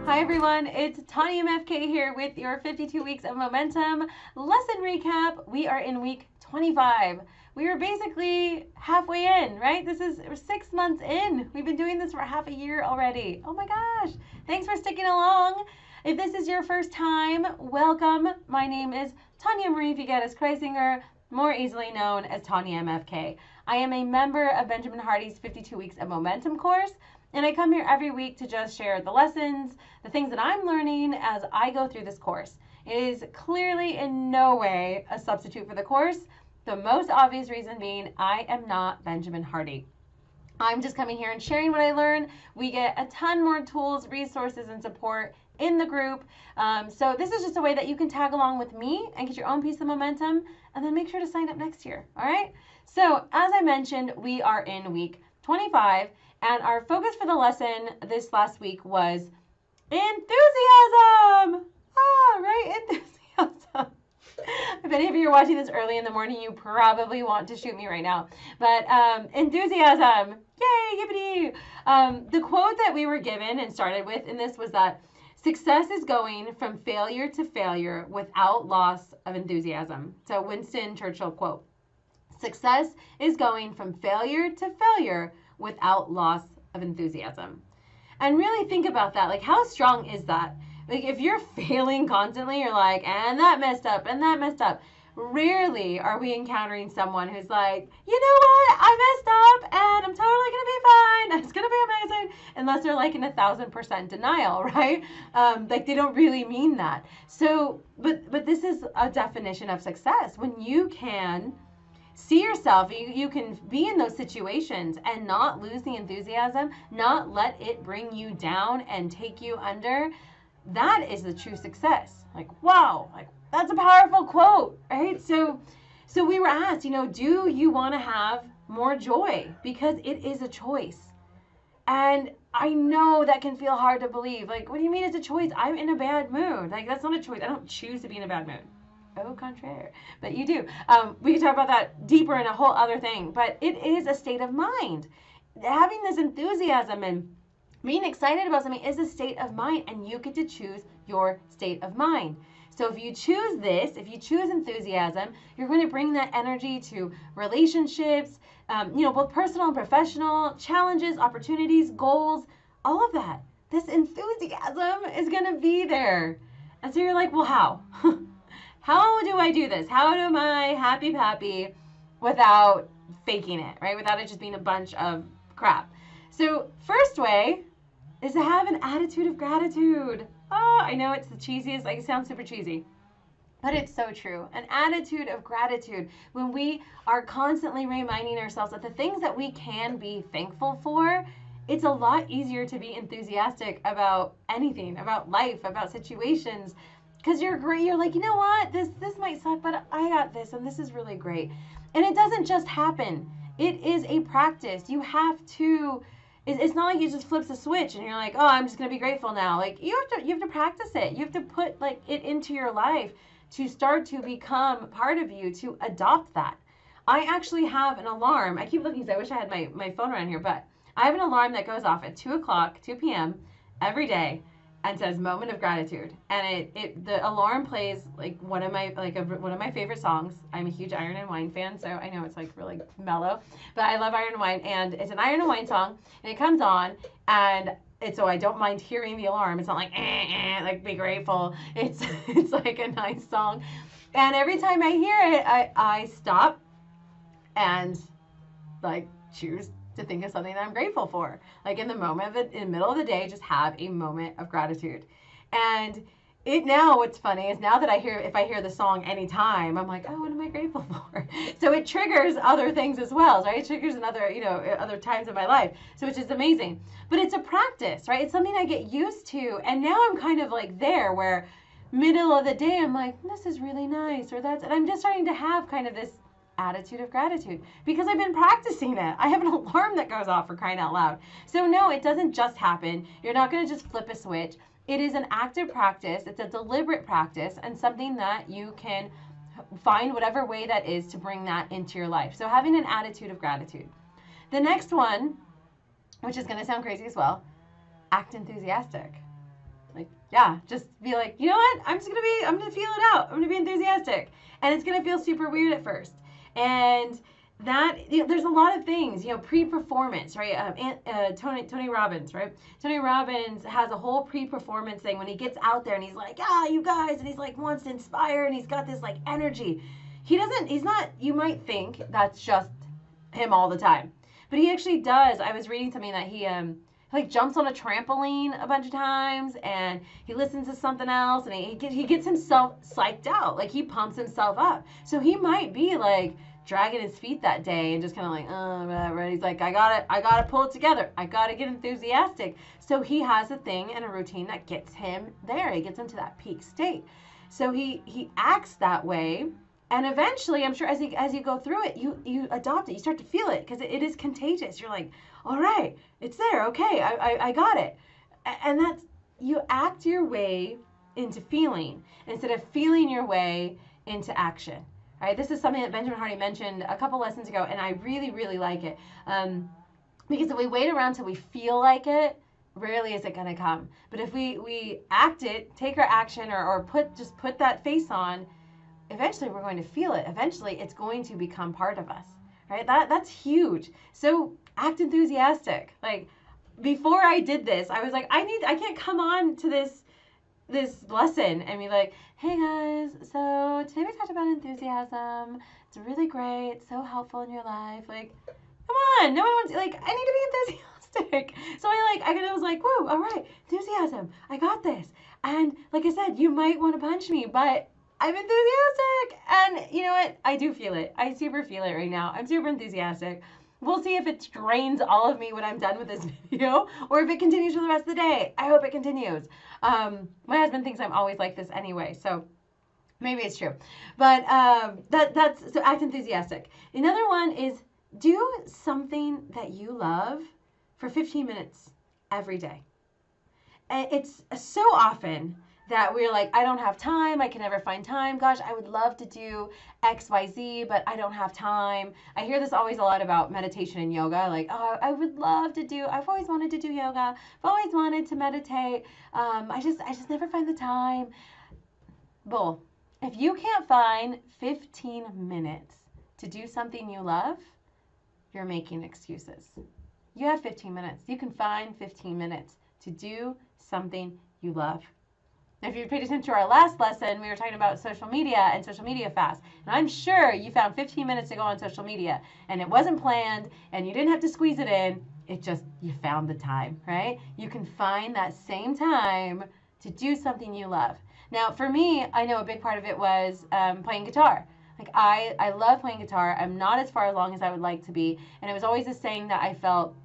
Hi everyone, it's TanyaMFK here with your 52 weeks of momentum lesson recap. We are in week 25. We are basically halfway in, right? We're 6 months in. We've been doing this for half a year already. Oh my gosh. Thanks for sticking along. If this is your first time, welcome. My name is Tanya Marie Figueres Kreisinger, more easily known as TanyaMFK. I am a member of Benjamin Hardy's 52 Weeks of Momentum course. And I come here every week to just share the lessons, the things that I'm learning as I go through this course. It is clearly in no way a substitute for the course. The most obvious reason being I am not Benjamin Hardy. I'm just coming here and sharing what I learn. We get a ton more tools, resources, and support in the group. So this is just a way that you can tag along with me and get your own piece of momentum, and then make sure to sign up next year. All right? So as I mentioned, we are in week 25. And our focus for the lesson this last week was enthusiasm. Right? Enthusiasm. If any of you are watching this early in the morning, you probably want to shoot me right now. But enthusiasm. Yay, yippity. The quote that we were given and started with in this was that success is going from failure to failure without loss of enthusiasm. So Winston Churchill quote. Success is going from failure to failure without loss of enthusiasm. And really think about that. Like, how strong is that? Like, if you're failing constantly, you're like, and that messed up, and that messed up. Rarely are we encountering someone who's like, you know what, I messed up, and I'm totally going to be fine. It's going to be amazing. Unless they're like in 1,000% denial, right? Like, they don't really mean that. So, but this is a definition of success. When you can see yourself, you can be in those situations and not lose the enthusiasm, not let it bring you down and take you under. That is the true success. Like, wow, like that's a powerful quote, right? So we were asked, do you want to have more joy? Because it is a choice. And I know that can feel hard to believe. Like, what do you mean it's a choice? I'm in a bad mood. Like, that's not a choice. I don't choose to be in a bad mood. Au contraire, but you do. We can talk about that deeper in a whole other thing, but it is a state of mind. Having this enthusiasm and being excited about something is a state of mind, and you get to choose your state of mind. So if you choose this, if you choose enthusiasm, you're going to bring that energy to relationships, both personal and professional, challenges, opportunities, goals, all of that. This enthusiasm is going to be there. And so you're like, well, how? How do I do this? How am I happy without faking it, right? Without it just being a bunch of crap. So first way is to have an attitude of gratitude. Oh, I know it's the cheesiest, like it sounds super cheesy, but it's so true. An attitude of gratitude. When we are constantly reminding ourselves of the things that we can be thankful for, it's a lot easier to be enthusiastic about anything, about life, about situations. Because you're great, you're like, you know what, this might suck, but I got this, and this is really great. And it doesn't just happen. It is a practice. You have to, it's not like you just flip the switch and you're like, oh, I'm just going to be grateful now. Like, you have to practice it. You have to put like it into your life to start to become part of you, to adopt that. I actually have an alarm. I keep looking because I wish I had my phone around here, but I have an alarm that goes off at 2 p.m. every day. And says moment of gratitude, and the alarm plays like one of my favorite songs. I'm a huge Iron and Wine fan, so I know it's like really mellow, but I love Iron and Wine, and it's an Iron and Wine song, and it comes on, and so I don't mind hearing the alarm. It's not like like be grateful. It's like a nice song, and every time I hear it, I stop and like choose to think of something that I'm grateful for. Like in the middle of the day, just have a moment of gratitude. And what's funny is now that if I hear the song anytime, I'm like, oh, what am I grateful for? So it triggers other things as well, right? It triggers other times in my life, so which is amazing. But it's a practice, right? It's something I get used to. And now I'm kind of like there where middle of the day, I'm like, this is really nice, and I'm just starting to have kind of this attitude of gratitude because I've been practicing it. I have an alarm that goes off, for crying out loud. So no, it doesn't just happen. You're not going to just flip a switch. It is an active practice. It's a deliberate practice, and something that you can find whatever way that is to bring that into your life. So having an attitude of gratitude. The next one, which is going to sound crazy as well, act enthusiastic. Like, yeah, just be like, you know what? I'm gonna feel it out. I'm gonna be enthusiastic. And it's gonna feel super weird at first. And that, there's a lot of things, pre-performance, right? Tony Robbins, right? Tony Robbins has a whole pre-performance thing when he gets out there and he's like, yeah, you guys, and he's like, wants to inspire, and he's got this like energy. He's not, you might think that's just him all the time, but he actually does. I was reading something that he like jumps on a trampoline a bunch of times, and he listens to something else, and he gets himself psyched out, like he pumps himself up. So he might be like dragging his feet that day and just kind of like, oh, whatever. And he's like, I gotta pull it together. I gotta get enthusiastic. So he has a thing and a routine that gets him there. He gets into that peak state. So he acts that way. And eventually, I'm sure as you go through it, you adopt it. You start to feel it because it is contagious. You're like, all right, it's there. Okay, I got it. And that's, you act your way into feeling instead of feeling your way into action. All right, this is something that Benjamin Hardy mentioned a couple lessons ago, and I really, really like it. Because if we wait around till we feel like it, rarely is it going to come. But if we act it, take our action, or put that face on, eventually we're going to feel it. Eventually it's going to become part of us, right? That's huge. So act enthusiastic. Like, before I did this, I was like, I can't come on to this lesson and be like, hey guys, so today we talked about enthusiasm. It's really great. It's so helpful in your life. Like, come on, no one wants, like, I need to be enthusiastic. So I was like, whoa, all right, enthusiasm. I got this. And like I said, you might want to punch me, but I'm enthusiastic. And you know what? I do feel it. I super feel it right now. I'm super enthusiastic. We'll see if it drains all of me when I'm done with this video, or if it continues for the rest of the day. I hope it continues. My husband thinks I'm always like this anyway, so maybe it's true. But that's, so act enthusiastic. Another one is do something that you love for 15 minutes every day. And it's so often that we're like, I don't have time, I can never find time. Gosh, I would love to do X, Y, Z, but I don't have time. I hear this always a lot about meditation and yoga. Like, oh, I would love to do, I've always wanted to do yoga. I've always wanted to meditate. I just never find the time. Bull. If you can't find 15 minutes to do something you love, you're making excuses. You have 15 minutes. You can find 15 minutes to do something you love. If you paid attention to our last lesson, we were talking about social media and social media fast. And I'm sure you found 15 minutes to go on social media, and it wasn't planned, and you didn't have to squeeze it in. It just, you found the time, right? You can find that same time to do something you love. Now, for me, I know a big part of it was playing guitar. Like, I love playing guitar. I'm not as far along as I would like to be. And it was always this saying that I felt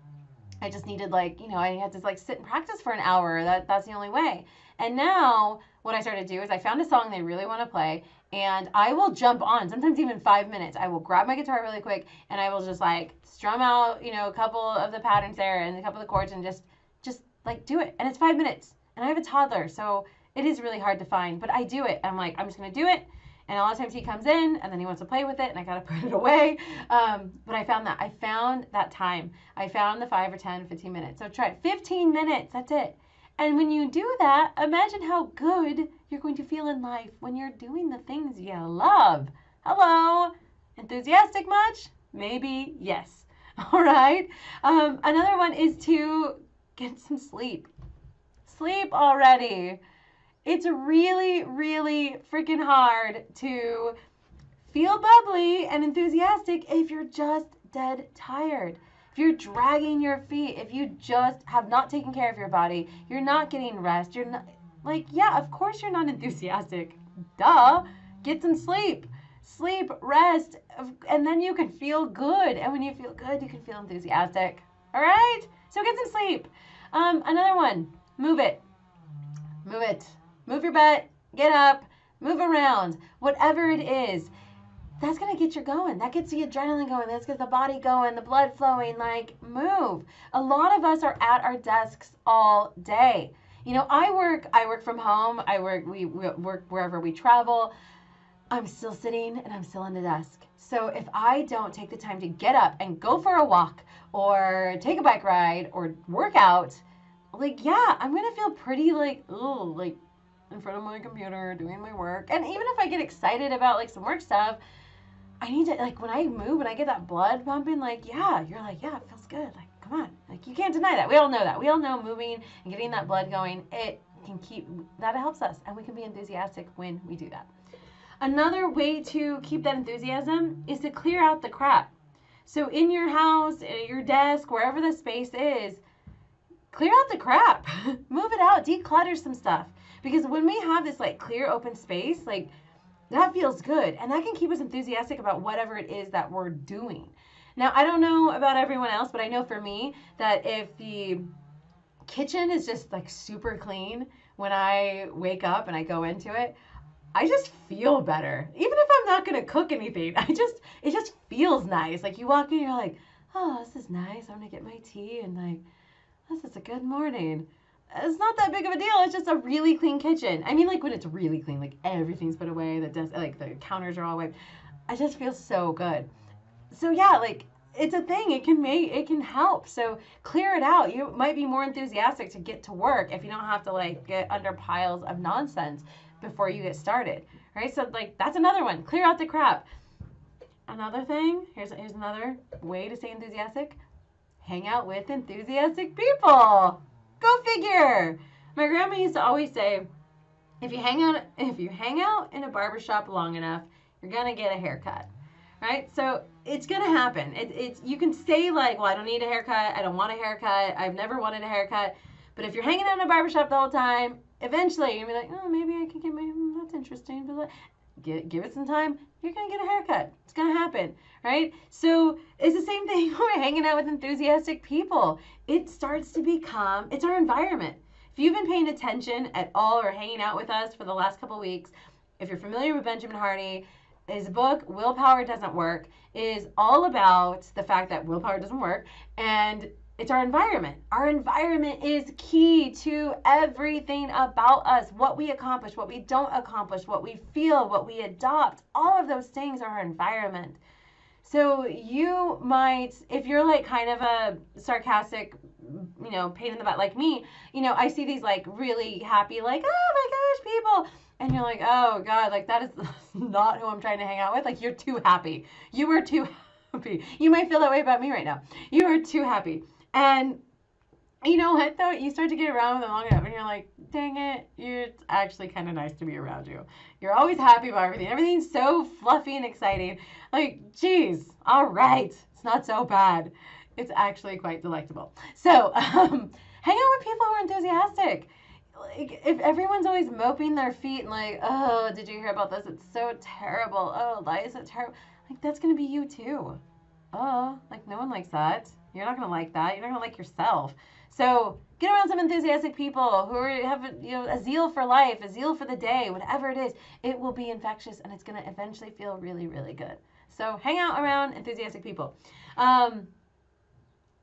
I just needed, like, I had to, like, sit and practice for an hour. That's the only way. And now what I started to do is I found a song they really want to play, and I will jump on, sometimes even 5 minutes. I will grab my guitar really quick, and I will just, like, strum out, a couple of the patterns there and a couple of the chords, and just like, do it. And it's 5 minutes. And I have a toddler, so it is really hard to find. But I do it. I'm like, I'm just going to do it. And a lot of times he comes in, and then he wants to play with it, and I got to put it away. But I found that time. I found the 5 or 10, 15 minutes. So try it. 15 minutes. That's it. And when you do that, imagine how good you're going to feel in life when you're doing the things you love. Hello? Enthusiastic much? Maybe yes. All right. Another one is to get some sleep. Sleep already. It's really, really freaking hard to feel bubbly and enthusiastic if you're just dead tired. If you're dragging your feet, if you just have not taken care of your body, you're not getting rest, you're not, like, yeah, of course you're not enthusiastic. Duh. Get some sleep. Sleep, rest, and then you can feel good. And when you feel good, you can feel enthusiastic. All right? So get some sleep. Another one, move it. Move it. Move your butt, get up, move around, whatever it is. That's going to get you going. That gets the adrenaline going. That's gets the body going, the blood flowing. Like, move. A lot of us are at our desks all day. I work from home. We work wherever we travel. I'm still sitting and I'm still in the desk. So if I don't take the time to get up and go for a walk or take a bike ride or work out, like, yeah, I'm going to feel pretty like, oh, like in front of my computer doing my work. And even if I get excited about like some work stuff, I need to, like, when I move and I get that blood pumping, like, yeah, you're like, yeah, it feels good. Like, come on. Like, you can't deny that. We all know that. We all know moving and getting that blood going, it can keep, that helps us. And we can be enthusiastic when we do that. Another way to keep that enthusiasm is to clear out the crap. So in your house, at your desk, wherever the space is, clear out the crap. Move it out. Declutter some stuff. Because when we have this, like, clear, open space, like, that feels good. And that can keep us enthusiastic about whatever it is that we're doing. Now, I don't know about everyone else, but I know for me that if the kitchen is just like super clean when I wake up and I go into it, I just feel better. Even if I'm not going to cook anything, it just feels nice. Like you walk in, you're like, oh, this is nice. I'm going to get my tea and like, this is a good morning. It's not that big of a deal. It's just a really clean kitchen. I mean, like when it's really clean, like everything's put away, like the counters are all wiped. I just feel so good. So yeah, like it's a thing. It can help. So clear it out. You might be more enthusiastic to get to work if you don't have to like get under piles of nonsense before you get started, right? So like that's another one. Clear out the crap. Another thing. Here's another way to stay enthusiastic. Hang out with enthusiastic people. Go figure. My grandma used to always say, if you hang out in a barbershop long enough, you're gonna get a haircut, right? So it's gonna happen. It's you can say like, well, I don't need a haircut. I don't want a haircut. I've never wanted a haircut. But if you're hanging out in a barbershop the whole time, eventually you'll be like, oh, maybe I can get my. That's interesting. But give it some time. You're gonna get a haircut. It's gonna happen, right? So it's the same thing when we're hanging out with enthusiastic people. It starts to become, it's our environment. If you've been paying attention at all or hanging out with us for the last couple of weeks, if you're familiar with Benjamin Hardy, his book, Willpower Doesn't Work, is all about the fact that willpower doesn't work, and it's our environment. Our environment is key to everything about us. What we accomplish, what we don't accomplish, what we feel, what we adopt, all of those things are our environment. So you might, if you're like kind of a sarcastic, pain in the butt like me, I see these like really happy, like, oh my gosh, people. And you're like, oh God, like that is not who I'm trying to hang out with. Like you're too happy. You are too happy. You might feel that way about me right now. You are too happy. And you know what though? You start to get around with them long enough and you're like, dang it, it's actually kind of nice to be around you. You're always happy about everything. Everything's so fluffy and exciting. Like, geez, all right. It's not so bad. It's actually quite delectable. So hang out with people who are enthusiastic. Like, if everyone's always moping their feet and like, oh, did you hear about this? It's so terrible. Oh, life is so terrible. Like, that's going to be you too. Oh, like no one likes that. You're not going to like that. You're not going to like yourself. So get around some enthusiastic people who have a zeal for life, a zeal for the day, whatever it is. It will be infectious and it's going to eventually feel really, really good. So hang out around enthusiastic people. And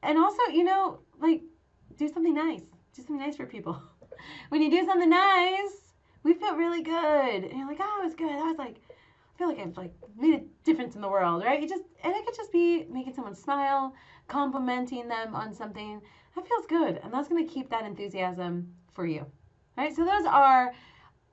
also, like do something nice. Do something nice for people. When you do something nice, we feel really good. And you're like, oh, it was good. I was like, I feel like I've like made a difference in the world, right? And it could just be making someone smile, complimenting them on something. That feels good. And that's going to keep that enthusiasm for you. Right? So those are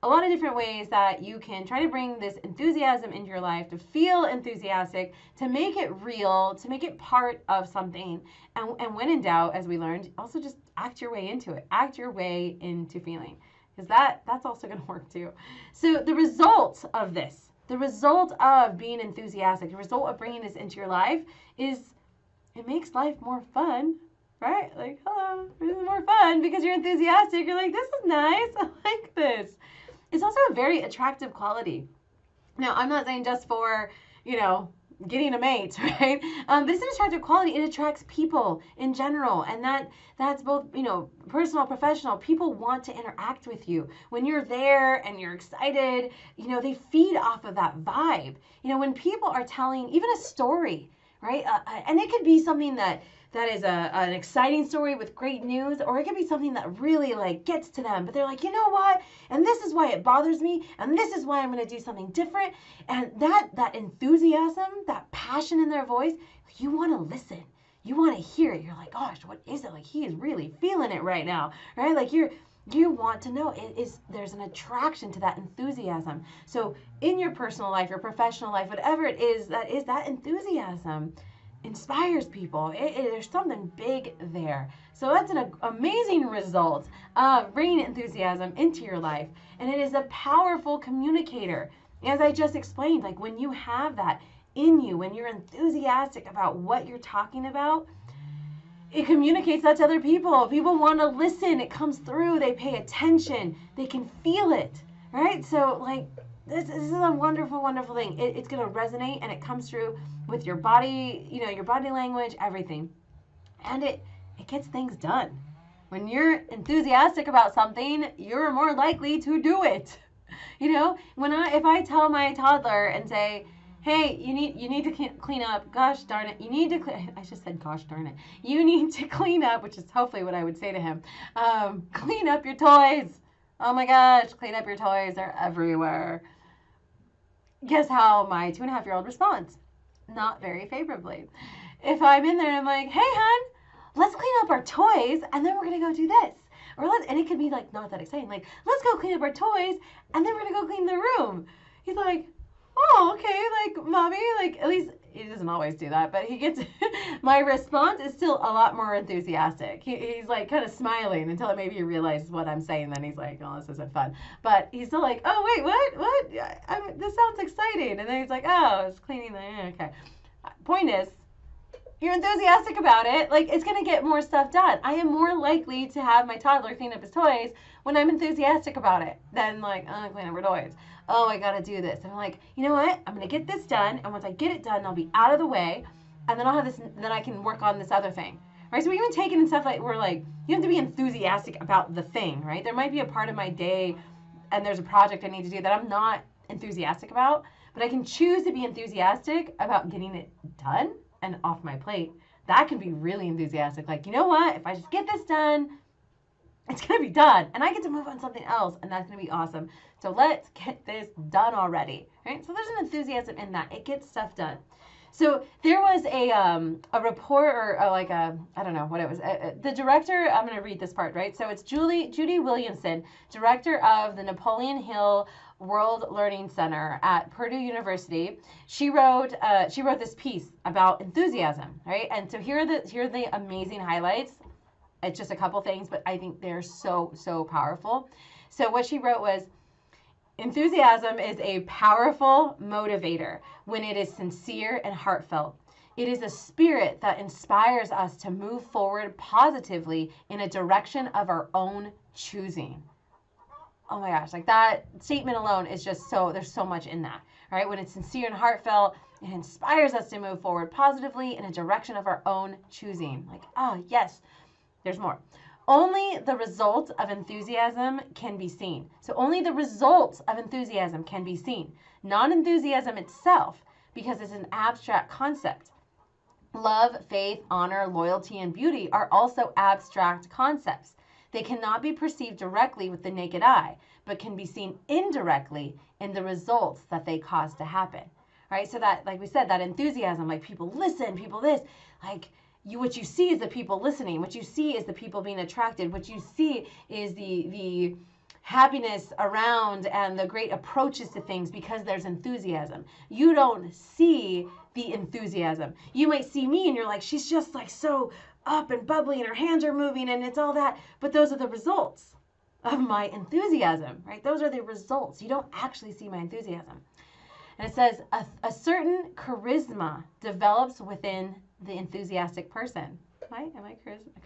a lot of different ways that you can try to bring this enthusiasm into your life, to feel enthusiastic, to make it real, to make it part of something. And when in doubt, as we learned, also just act your way into it. Act your way into feeling. Because that's also going to work too. So the result of this, the result of being enthusiastic, the result of bringing this into your life is it makes life more fun, right? Like, hello, this is more fun because you're enthusiastic. You're like, this is nice. I like this. It's also a very attractive quality. Now, I'm not saying just for, getting a mate, right? But it's an attractive quality. It attracts people in general. And that's both, personal, professional. People want to interact with you. When you're there and you're excited, they feed off of that vibe. When people are telling even a story, right? And it could be something that is an exciting story with great news, or it could be something that really like gets to them, but they're like, you know what? And this is why it bothers me, and this is why I'm going to do something different. And that enthusiasm, that passion in their voice, you want to listen. you want to hear it. You're like, gosh, what is it? Like, he is really feeling it right now, right? Like, you want to know. There's an attraction to that enthusiasm. So in your personal life, your professional life, whatever it is that enthusiasm inspires people. There's something big there. So that's an amazing result of bringing enthusiasm into your life. And it is a powerful communicator. As I just explained, like when you have that in you, when you're enthusiastic about what you're talking about, it communicates that to other people. People want to listen. It comes through. They pay attention. They can feel it, right? So like this is a wonderful, wonderful thing. It's going to resonate, and it comes through with your body, your body language, everything. And it gets things done. When you're enthusiastic about something, you're more likely to do it. If I tell my toddler and say, hey, you need to clean up. Gosh darn it. I just said gosh darn it. You need to clean up, which is hopefully what I would say to him. Clean up your toys. Oh my gosh, clean up your toys. They're everywhere. Guess how my 2.5-year-old responds? Not very favorably. If I'm in there and I'm like, hey, hon, let's clean up our toys and then we're going to go do this. And it could be like not that exciting. Like, let's go clean up our toys and then we're going to go clean the room. He's like, oh, okay, like, mommy, like, at least he doesn't always do that, but he gets, my response is still a lot more enthusiastic. He's like kind of smiling until maybe he realizes what I'm saying. Then he's like, oh, this isn't fun. But he's still like, oh, wait, what? This sounds exciting. And then he's like, oh, it's cleaning the, okay. Point is, you're enthusiastic about it, like, it's going to get more stuff done. I am more likely to have my toddler clean up his toys when I'm enthusiastic about it than like, oh, clean up her toys. Oh, I got to do this. And I'm like, you know what? I'm going to get this done. And once I get it done, I'll be out of the way. And then I'll have this, then I can work on this other thing. Right? So even taking and stuff like, we're like, you have to be enthusiastic about the thing, right? There might be a part of my day and there's a project I need to do that I'm not enthusiastic about, but I can choose to be enthusiastic about getting it done and off my plate. That can be really enthusiastic. Like, you know what? If I just get this done, it's going to be done. And I get to move on something else. And that's going to be awesome. So let's get this done already. Right? So there's an enthusiasm in that. It gets stuff done. So there was a report or like I don't know what it was. The director, I'm going to read this part, right? So it's Judy Williamson, director of the Napoleon Hill World Learning Center at Purdue University. She wrote this piece about enthusiasm, right? And so here are the amazing highlights. It's just a couple things, but I think they're so, so powerful. So what she wrote was, enthusiasm is a powerful motivator when it is sincere and heartfelt. It is a spirit that inspires us to move forward positively in a direction of our own choosing. Oh my gosh, like that statement alone is just there's so much in that, right? When it's sincere and heartfelt, it inspires us to move forward positively in a direction of our own choosing. Like, oh yes, there's more. Only the results of enthusiasm can be seen. So only the results of enthusiasm can be seen. Non-enthusiasm itself, because it's an abstract concept. Love, faith, honor, loyalty, and beauty are also abstract concepts. They cannot be perceived directly with the naked eye, but can be seen indirectly in the results that they cause to happen. Right? So that, like we said, that enthusiasm, like people listen, people this, like what you see is the people listening. What you see is the people being attracted. What you see is the happiness around and the great approaches to things because there's enthusiasm. You don't see the enthusiasm. You might see me and you're like, she's just like so up and bubbly and her hands are moving and it's all that. But those are the results of my enthusiasm, right? Those are the results. You don't actually see my enthusiasm. And it says, a certain charisma develops within the enthusiastic person. Am I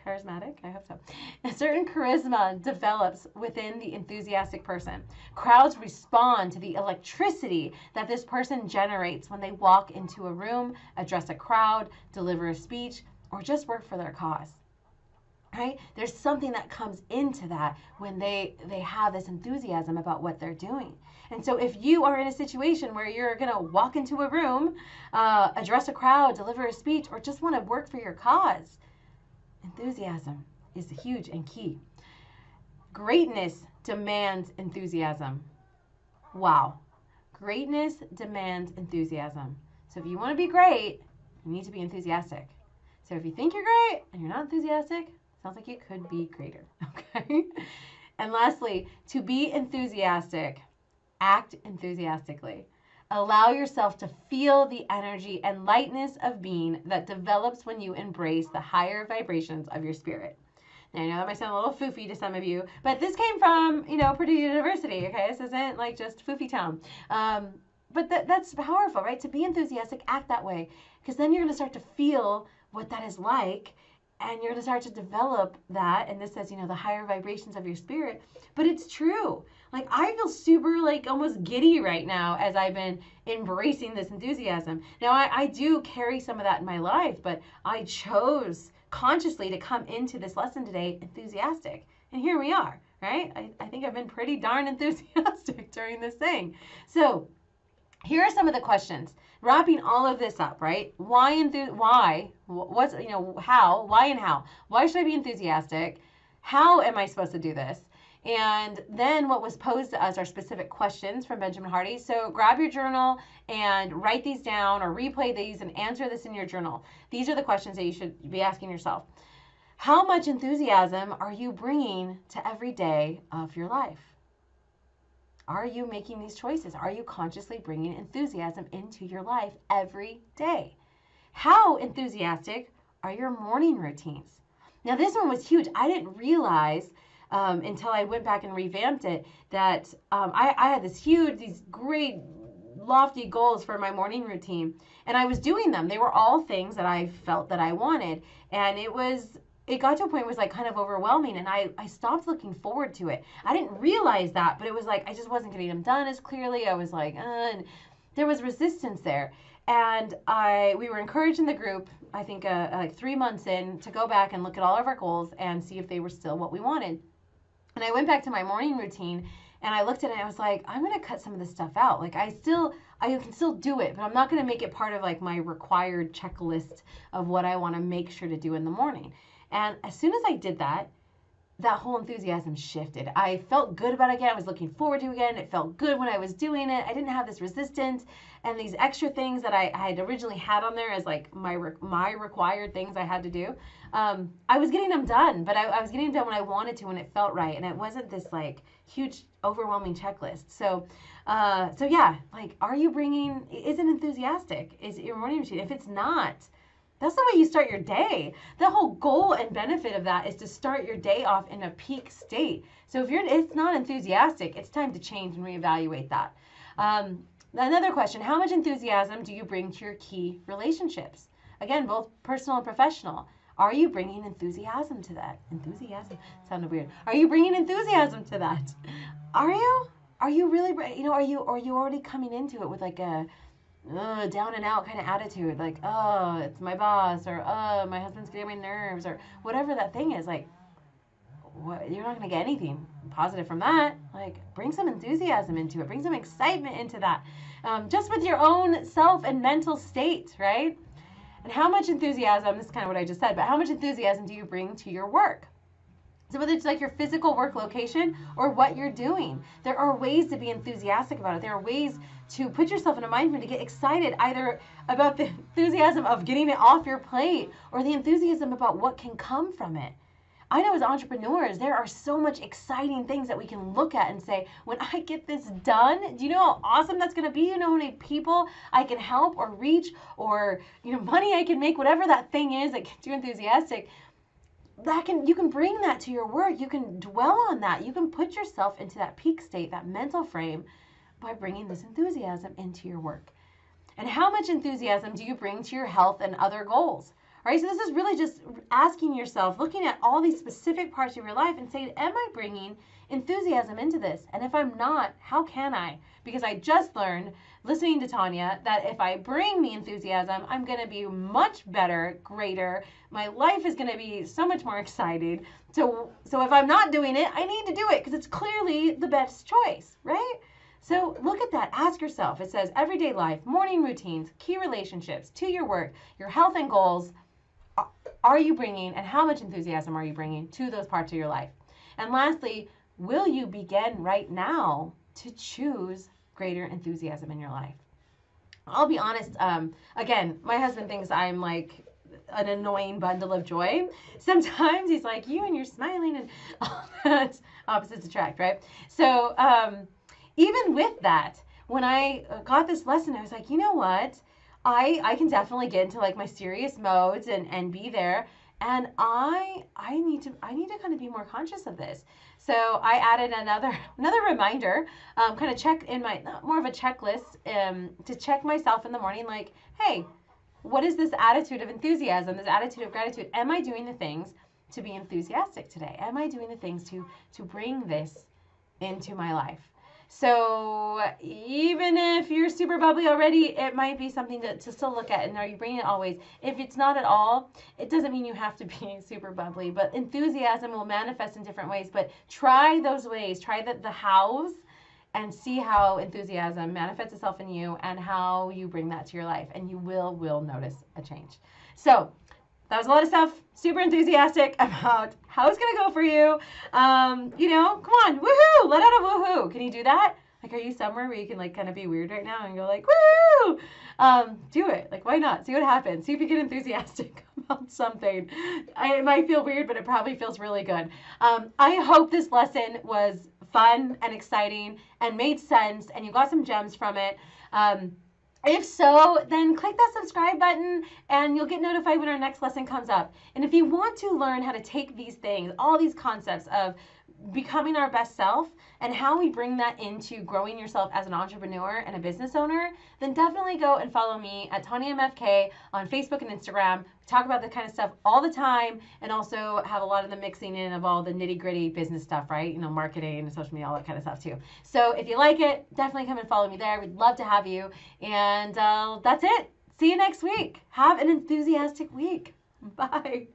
charismatic? I hope so. A certain charisma develops within the enthusiastic person. Crowds respond to the electricity that this person generates when they walk into a room, address a crowd, deliver a speech, or just work for their cause. Right? There's something that comes into that when they have this enthusiasm about what they're doing. And so if you are in a situation where you're going to walk into a room, address a crowd, deliver a speech, or just want to work for your cause, enthusiasm is huge and key. Greatness demands enthusiasm. Wow. Greatness demands enthusiasm. So if you want to be great, you need to be enthusiastic. So if you think you're great and you're not enthusiastic, sounds like you could be greater. Okay. And lastly, to be enthusiastic, act enthusiastically. Allow yourself to feel the energy and lightness of being that develops when you embrace the higher vibrations of your spirit. Now, I know that might sound a little foofy to some of you, but this came from, Purdue University, okay? This isn't like just foofy town. But that's powerful, right? To be enthusiastic, act that way, because then you're going to start to feel what that is like, and you're going to start to develop that. And this says, the higher vibrations of your spirit. But it's true. Like, I feel super, like, almost giddy right now as I've been embracing this enthusiasm. Now, I do carry some of that in my life, but I chose consciously to come into this lesson today enthusiastic. And here we are, right? I think I've been pretty darn enthusiastic during this thing. So here are some of the questions. Wrapping all of this up, right? Why? What's, how? Why and how? Why should I be enthusiastic? How am I supposed to do this? And then what was posed to us are specific questions from Benjamin Hardy. So grab your journal and write these down or replay these and answer this in your journal. These are the questions that you should be asking yourself. How much enthusiasm are you bringing to every day of your life? Are you making these choices? Are you consciously bringing enthusiasm into your life every day? How enthusiastic are your morning routines? Now, this one was huge. I didn't realize until I went back and revamped it that I had these great lofty goals for my morning routine, and I was doing them. They were all things that I felt that I wanted, and it got to a point where it was like kind of overwhelming, and I stopped looking forward to it. I didn't realize that, but it was like I just wasn't getting them done as clearly. I was like, and there was resistance there. And we were encouraged in the group, I think like 3 months in, to go back and look at all of our goals and see if they were still what we wanted. And I went back to my morning routine and I looked at it and I was like, I'm going to cut some of this stuff out. Like I can still do it, but I'm not going to make it part of like my required checklist of what I want to make sure to do in the morning. And as soon as I did that, that whole enthusiasm shifted. I felt good about it again. I was looking forward to it again. It felt good when I was doing it. I didn't have this resistance and these extra things that I had originally had on there as like my required things I had to do. I was getting them done, but I was getting them done when I wanted to, when it felt right. And it wasn't this like huge, overwhelming checklist. So yeah, like, is it enthusiastic? Is it your morning routine? If it's not, that's the way you start your day. The whole goal and benefit of that is to start your day off in a peak state. So if it's not enthusiastic, it's time to change and reevaluate that. Another question, how much enthusiasm do you bring to your key relationships? Again, both personal and professional. Are you bringing enthusiasm to that? Enthusiasm sounded weird. Are you bringing enthusiasm to that? Are you? Are you really, are you already coming into it with like a down and out kind of attitude, like, oh, it's my boss, or oh, my husband's getting my nerves, or whatever that thing is? Like, you're not going to get anything positive from that. Like, bring some enthusiasm into it, bring some excitement into that, just with your own self and mental state, right? And how much enthusiasm, this is kind of what I just said, but how much enthusiasm do you bring to your work? So whether it's like your physical work location or what you're doing, there are ways to be enthusiastic about it. There are ways to put yourself in a mind frame to get excited, either about the enthusiasm of getting it off your plate or the enthusiasm about what can come from it. I know as entrepreneurs, there are so much exciting things that we can look at and say, when I get this done, do you know how awesome that's going to be? You know how many people I can help or reach, or money I can make, whatever that thing is that gets you enthusiastic. You can bring that to your work. You can dwell on that. You can put yourself into that peak state, that mental frame, by bringing this enthusiasm into your work. And how much enthusiasm do you bring to your health and other goals? All right, so this is really just asking yourself, looking at all these specific parts of your life and saying, am I bringing enthusiasm into this? And if I'm not, how can I? Because I just learned, listening to Tanya, that if I bring the enthusiasm, I'm going to be much better, greater. My life is going to be so much more excited. So if I'm not doing it, I need to do it because it's clearly the best choice, right? So look at that. Ask yourself. It says everyday life, morning routines, key relationships, to your work, your health and goals. Are you bringing, and how much enthusiasm are you bringing to those parts of your life? And lastly, will you begin right now to choose greater enthusiasm in your life? I'll be honest. Again, my husband thinks I'm like an annoying bundle of joy. Sometimes he's like, you and you're smiling and all that. Opposites attract, right? So even with that, when I got this lesson, I was like, you know what? I can definitely get into like my serious modes and be there. And I need to kind of be more conscious of this. So I added another reminder, kind of check in my more of a checklist to check myself in the morning, like, hey, what is this attitude of enthusiasm, this attitude of gratitude? Am I doing the things to be enthusiastic today? Am I doing the things to bring this into my life? So even if you're super bubbly already, it might be something to still look at. And are you bringing it always? If it's not at all, it doesn't mean you have to be super bubbly. But enthusiasm will manifest in different ways. But try those ways. Try the hows and see how enthusiasm manifests itself in you and how you bring that to your life. And you will notice a change. So that was a lot of stuff, super enthusiastic about how it's going to go for you. Come on, woohoo, let out a woohoo. Can you do that? Like, are you somewhere where you can like kind of be weird right now and go like, woohoo? Do it. Like, why not? See what happens. See if you get enthusiastic about something. It might feel weird, but it probably feels really good. I hope this lesson was fun and exciting and made sense and you got some gems from it. If so, then click that subscribe button and you'll get notified when our next lesson comes up. And if you want to learn how to take these things, all these concepts of becoming our best self and how we bring that into growing yourself as an entrepreneur and a business owner, then definitely go and follow me at TanyaMFK on Facebook and Instagram. We talk about this kind of stuff all the time and also have a lot of the mixing in of all the nitty gritty business stuff, right? Marketing and social media, all that kind of stuff too. So if you like it, definitely come and follow me there. We'd love to have you. And that's it. See you next week. Have an enthusiastic week. Bye.